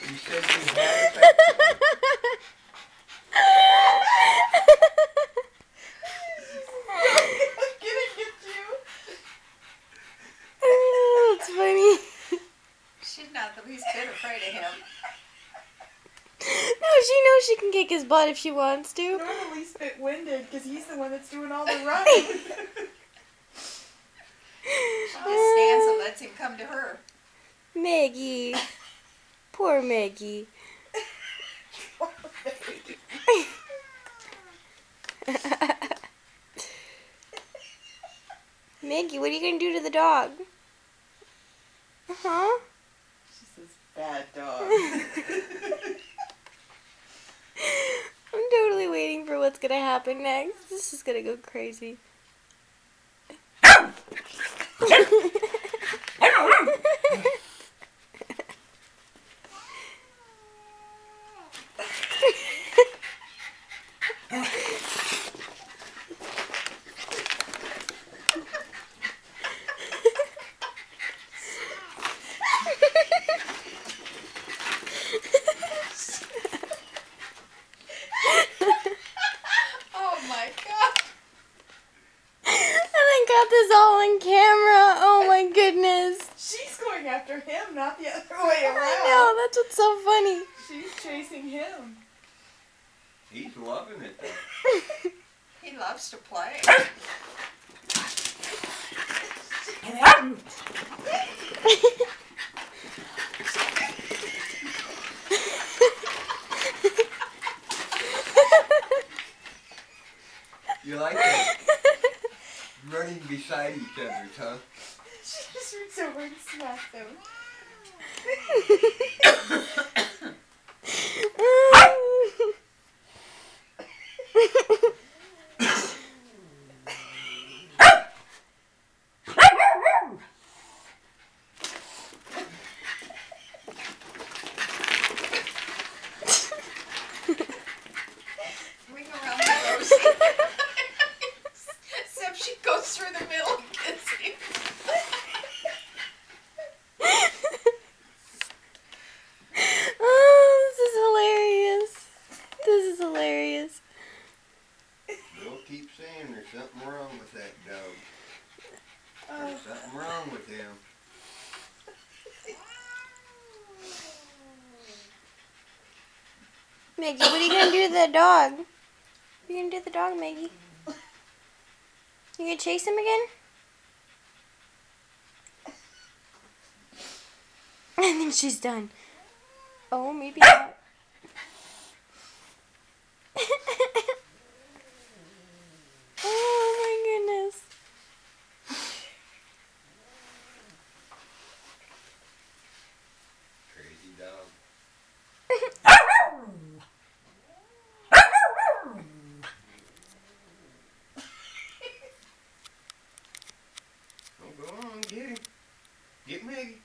You said you had a pet. That's funny. She's not the least bit afraid of him. No, she knows she can kick his butt if she wants to. Nor the least bit winded, because he's the one that's doing all the running. She just stands and lets him come to her. Maggie. Poor Maggie. Maggie, what are you going to do to the dog? Uh-huh. She says, bad dog. I'm totally waiting for what's going to happen next. This is going to go crazy. Oh my God. And I got this all on camera. Oh my goodness. She's going after him, not the other way around. I know, that's what's so funny. She's chasing him. He's loving it though. He loves to play. You like it? Running beside each other, huh? She just reached over and smacked him. Ring around the rosy. Except she goes through the middle and gets him. Oh, this is hilarious. This is hilarious. Bill keeps saying there's something wrong with that dog. There's something wrong with him. Maggie, what are you going to do to the dog? What are you going to do to the dog, Maggie? You going to chase him again? I think she's done. Oh, maybe not. Oh my goodness. Crazy dog. Oh, go on, get him. Get Maggie.